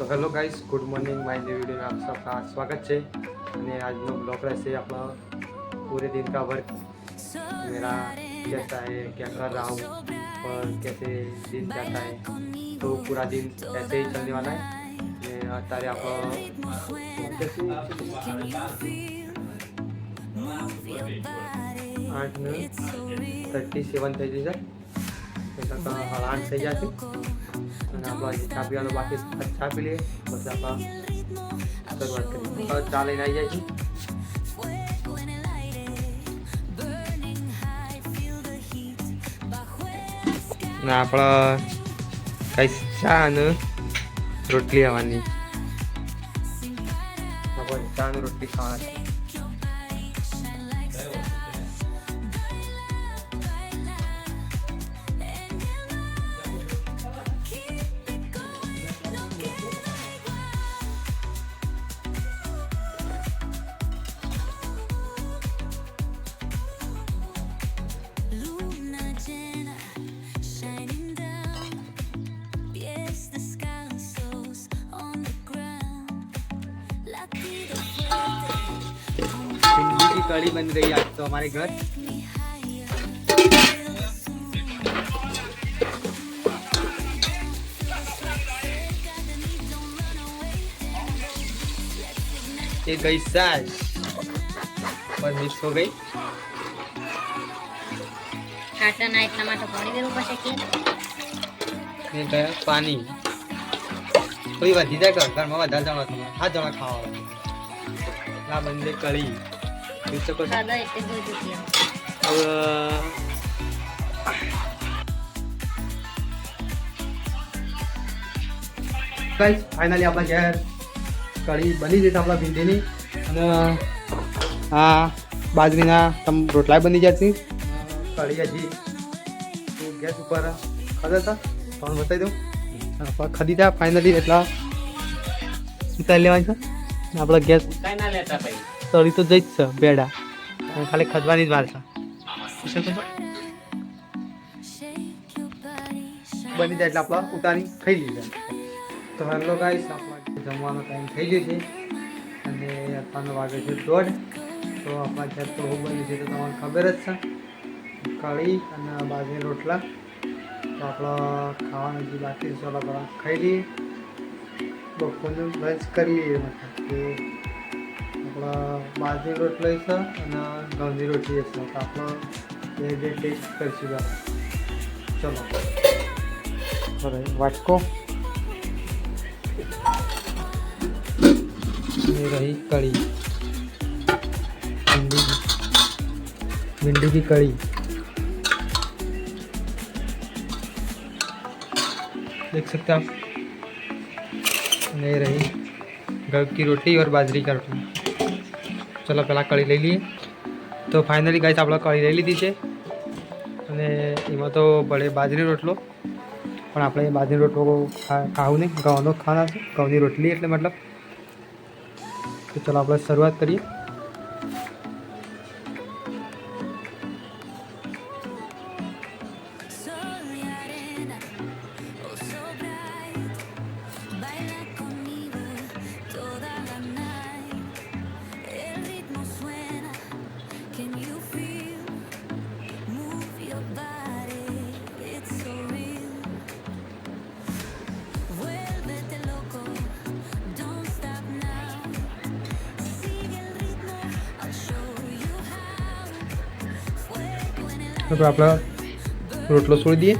तो hello guys, good morning. My new video में आप सबका स्वागत है। અને આજનો બ્લોગ રહેશે अपना पूरे दिन का वर्क मेरा कैसा है, क्या कर रहा हूँ और कैसे दिन जाता है। तो पूरा दिन ऐसे ही चलने वाला है। અત્યારે આપણો 8:37 થઈ જશે, એટલે 8 થઈ જશે અને આપણે હજી ચા પીવાનું બાકી છે। ચા પી લઈએ પછી આપણે શરૂઆત કરીએ। ચા લઈને આવી જાય છે ને આપણે કઈ ચા અને રોટલી આવવાની, આપણે ચા અને રોટલી ખાવાના। की कड़ी बन रही है आज तो हमारे घर। ये गई सास और मिक्स हो गई। आटा ना टमाटर पानी में ऊपर से के ये गया पानी। कोई वधी जाए घर में વધારે જણા તમે 7 જણા ખાવા આ બંને કળી શકો સાદા એટલે જોઈ ચૂકી હવે ગાઈસ ફાઇનલી આપણા ઘેર કળી બની જશે આપણા ભીંડીની અને આ બાજરીના રોટલા બની જશે। કળી હજી ગેસ ઉપર ખદા હતા તમને બતાવી દઉં ખદી था फाइनली એટલા ઉતારી લેવાની છે। આપણે ગેસ ઉતારી ના લેતા ભાઈ, તળી તો જઈ જ છે બેડા, ખાલી ખદવાની જ વાર છે। બની જાય એટલે આપણે ઉતારી ખાઈ લઈએ। તો હેલો ગાઈસ, આપણા જમવાનો ટાઈમ થઈ ગયો છે અને અત્યારનો વાગે છે 1:30। તો આપણા ઘેર તો હું બની છે તો તમને ખબર જ છે, કળી અને બાજરી રોટલા। તો આપણે ખાવાનું જે બાકી છે આપણે ખાઈ લઈએ, બપોરનું લંચ કરી લઈએ। મતલબ કે આપણા બાજરી રોટલી છે અને ઘઉંની રોટલી છે, તો આપણે બે ટેસ્ટ કરીશું। ચલો બરાબર વાટકો ये रही कड़ी, भिंडी की कड़ी देख सकते हैं आप। ये रही घर की रोटी और बाजरी का रोटी। चलो पहला कड़ी ले लिए। तो फाइनली गाइस આપણે કળી લઈ લીધી છે અને એમાં તો બળે બાજરી રોટલો, પણ આપણે બાજરી રોટલો ખાવું નહીં, ઘઉંનો ખાના છે, ઘઉંની રોટલી એટલે મતલબ। તો ચલો આપણે શરૂઆત કરીએ। तो આપણે રોટલો છોડી દઈએ।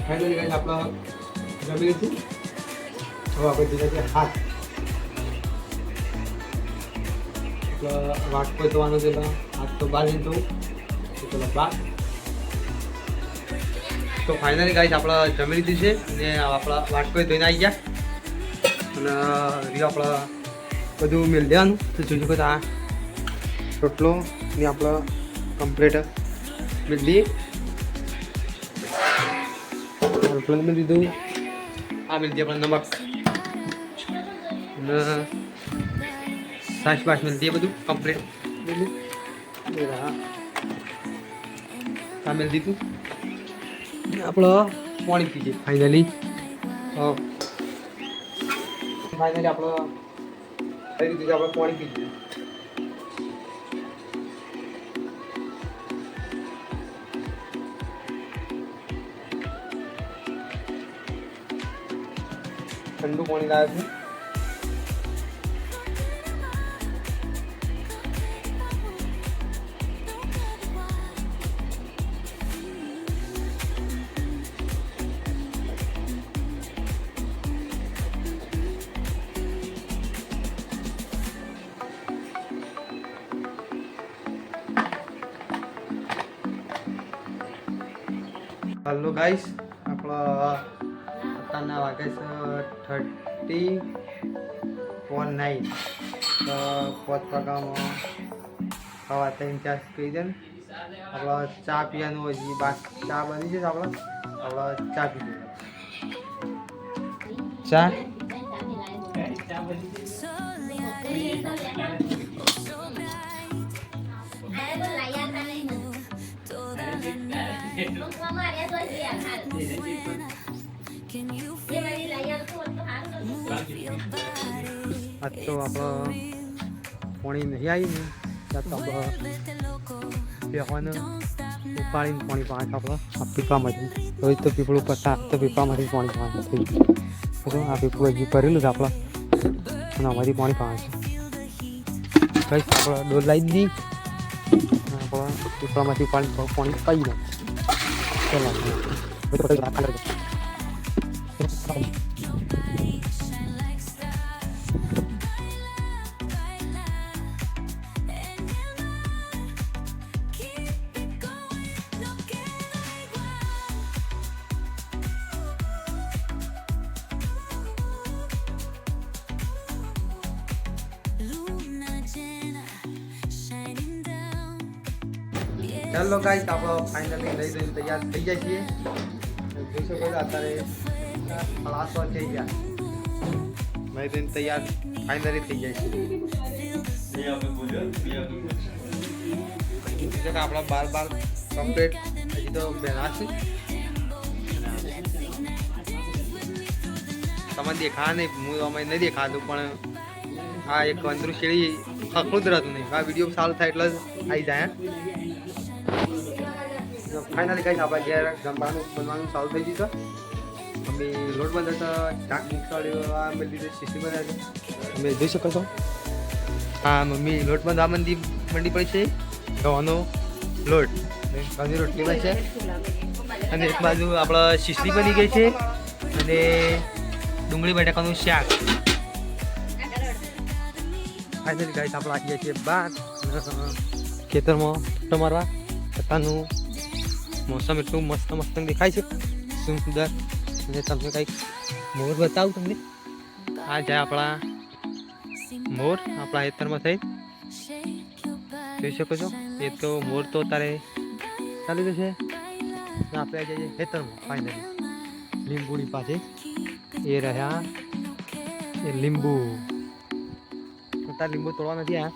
फायनली गाइस आपला जमी લીધું હવે આપણે દીધા છે હાથ એટલે વાટકો ધોવાનો છે હાથ તો બહાર લીધું પેલા બહાર તો ફાઇનલી ગાઈસ આપણે જમી લીધું છે અને આપણા વાટકો ધોઈને આવી ગયા અને રહ્યું આપણા બધું મેળ દેવાનું તો જોજો કે આ રોટલો ને આપણે કમ્પ્લીટ મેળ દઈએ રોટલો મેળ દીધું આ મેળ દઈએ આપણે નમક અને છાશ બાશ મેળ દઈએ બધું કમ્પ્લીટ આ મેળ દીધું આપણે પાણી પીએ ફાઇનલી આપણે કઈ રીતે આપણે પાણી પીએ ઠંડુ પાણી લાવે છે हेलो गाइस આપણા અત્યારના વાગે છે 30.9 તો 5 વાગ્યામાં ખાવા 3-4 પી જાય આપણા ચા પીવાનું હજી બાકી ચા બની છે આપણે ચા પી ચા आज तो आप पानी नहीं आई ने उपाड़ी पानी पाँच आप पीपा में तो पीपल पत्ता तो पीपा में पानी पाँच आ पीपल हजी भरेलू आप पानी पाँच कई आप डोल लाई दी पीपड़ा में पानी पानी पाई ना चलो चलो गाइस आप फाइनली लई जઈને તૈયાર થઈ જાય છીએ જોઈ શકો છો અત્યારે ક્લાસ વાર થઈ ગયા લઈ જઈને તૈયાર ફાઇનલી થઈ જાય છે જો આપણા બાર કમ્પ્લીટ હજી તો બેના છે તમને દેખા નહીં હું અમે નહીં દેખાતું પણ આ એક અંદરું શેરી ખખડું જ રહેતું નહીં આ વિડીયો સારું થાય એટલે જ આવી જાય फाइनली गाइस आप घેર જમવાનું બનવાનું ચાલુ થઈ ગયું છે અમે લોટ બંધાતા શાક મિક્સવાળી મેં લીધે શીશી બનાવી તમે જોઈ શકો છો હા મમ્મી લોટ બંધવા મંડી પડી છે ઘઉંનો લોટ ઘઉંની રોટલી બની છે અને એક બાજુ આપણા શીશી બની ગઈ છે અને ડુંગળી બટાકાનું શાક ફાઇનલી ગાઈસ આપણે આવી ગયા છીએ બહાર ખેતરમાં ટમારવા અત્યારનું मौसम एटू मस्त मस्त दिखाई है सुंदर અને તમને કંઈક મોર બતાવું તમને આ જાય આપણા મોર આપણા ખેતરમાં થઈ જોઈ શકો છો એ તો મોર તો તારે ચાલી જશે આપણે જઈએ ખેતરમાં ફાઇનલી લીંબુની પાસે એ રહ્યા એ લીંબુ તાર લીંબુ તોડવા નથી આ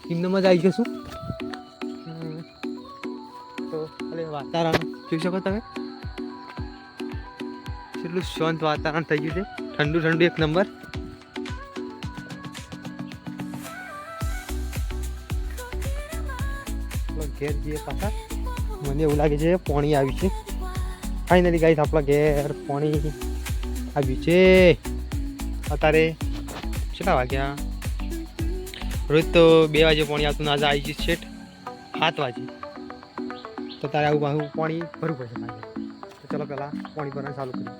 કિન્નોમાં જ આવી જશું તો વાતાવરણ જોઈ શકો તમે કેટલું શાંત વાતાવરણ થઈ ગયું છે ઠંડુ ઠંડુ એક નંબર આપણો ઘેર જઈએ પાછા. મને એવું લાગે છે પાણી આવ્યું છે. ફાઇનલી ગાઈસ આપણા ઘેર પાણી આવ્યું છે. અત્યારે કેટલા વાગ્યા? રોજ તો 2 વાગે પાણી આવતું, આજે આવી ગયું છેટ 7 વાગે. તો તારે આવું પાણી ભરવું પડશે મારે. તો ચલો પહેલાં પાણી ભરવાનું ચાલુ કરીએ.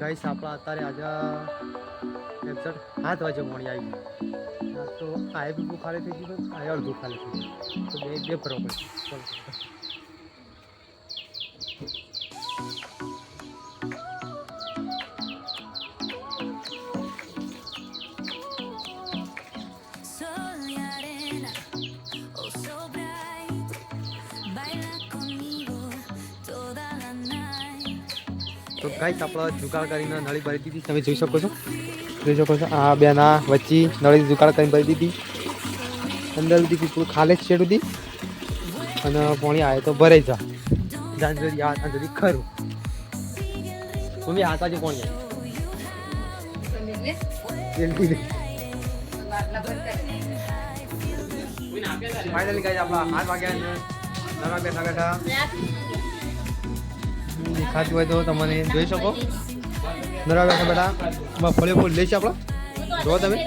ગાઈસ આપણા અત્યારે આજે એક્ઝેક્ટ 7 વાગે પાણી આવી ગયું. તો આ બીજું ખાલી થઈ ગયું, આ અડધું ખાલી થઈ ગયું. તો બે ભરવા પડશે. ચલો તો ગાઈસ આપણે જુગાડ કરીને નળી ભરી દીધી. તમે જોઈ શકો છો. આ બેના વચ્ચે નળી જુગાડ કરીને ભરી દીધી. અંદર સુધી પૂરું ખાલે જ છેડ સુધી. અને પાણી આવે તો ભરાઈ જા. જ્યાં સુધી આ ત્યાં સુધી ખરું. તમે આ તાજી પાણી આવે ફાઇનલી ગાઈસ આપણા 8 વાગ્યા નવા બેઠા દેખાતું હોય તો તમને જોઈ શકો. નરા બેઠા બેઠા મગફળી ફૂલ લઈશ આપણે. જો તમે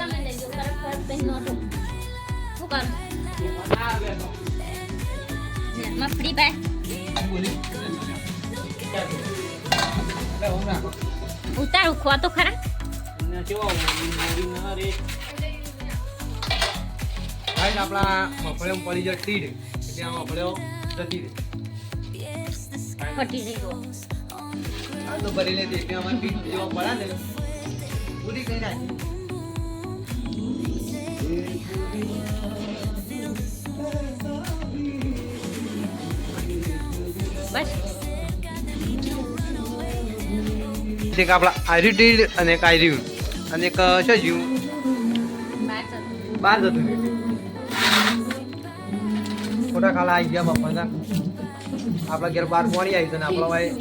ઉતાર ઉખવા તો ખરા. આપણા મગફળી પડી જાય તીડ એટલે આ મગફળીઓ જતી રહે. ફટી જઈ ગયો. તો ભરી લેતી એટલે અમારે પીઠ જેવા પડ્યા ને પૂરી કઈ નાખી. બસ એક આપણા આર્યુટીડ અને એક આર્યુ અને એક શું જીવ બાર જતું ખોટા ખાલા આવી ગયા બાપા. આપણા ઘેર 12 પાણી આવી છે ને આપણા ભાઈ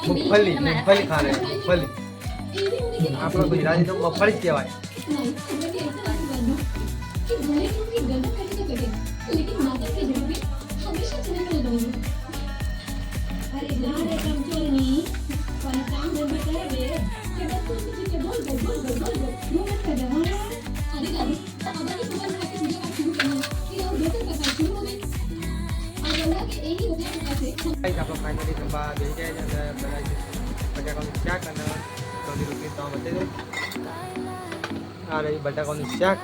મગફળી ખાને મગફળી. આપણો ગુજરાતી તો મગફળી જ કહેવાય. આપણો ફાઇનલી જમવા બેસી જાય છે. બટાકાનું શાક અને ઘઉંની રોટલી તો બતાવી દઉં. આ રહી બટાકાનું શાક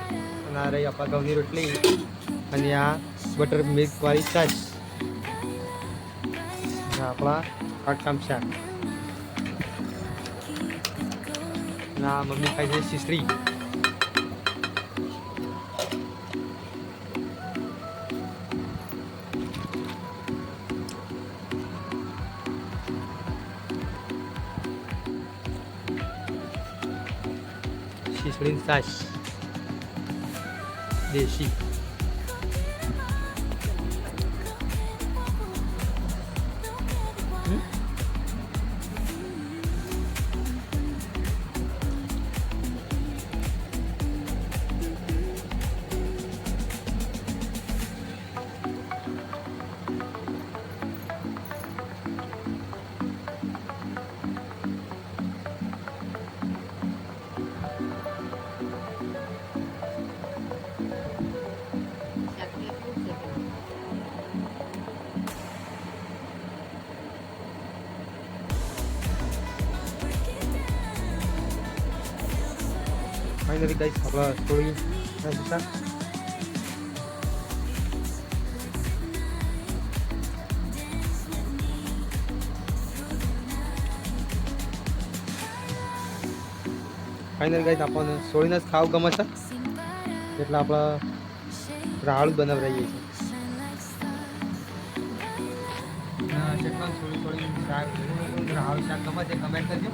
અને આ રહી આપણા ઘઉંની રોટલી અને આ બટર મિલ્કવાળી છાશ. આપણા કાટકામ શાક અને આ મમ્મી ખાય છે શીસરી. શીસડીની છાશ દેશી. Finally guys, આપણા થોડી નાખીશું. ફાઇનલ ગાઈસ આપણને સોળીને જ ખાવ ગમે છે એટલે આપણે રાહળ બનાવરાઈએ છીએ. જેટલા સોળી શાક રાહળ શાક ગમે તે કમેન્ટ કરજો.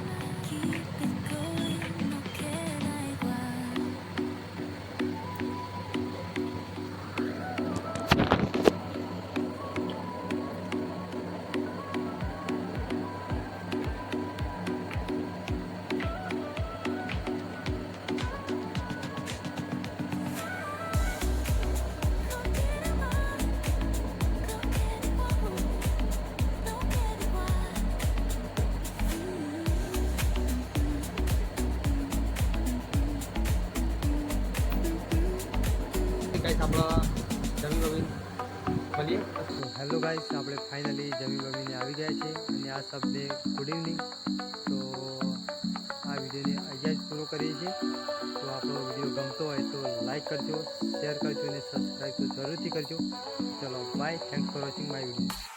ગાઈસ આપણા જમીન બમીન મળીએ. તો હેલો ગાઈસ, આપણે ફાઇનલી જમીન બમીને આવી ગયા છે અને આ શબ્દે ગુડ ઇવનિંગ. તો આ વિડીયોને અહીંયા જ પૂરો કરીએ છીએ. તો આપણો વિડીયો ગમતો હોય તો લાઈક કરજો, શેર કરજો અને સબસ્ક્રાઈબ તો જરૂરથી કરજો. ચલો bye, thanks for watching my video.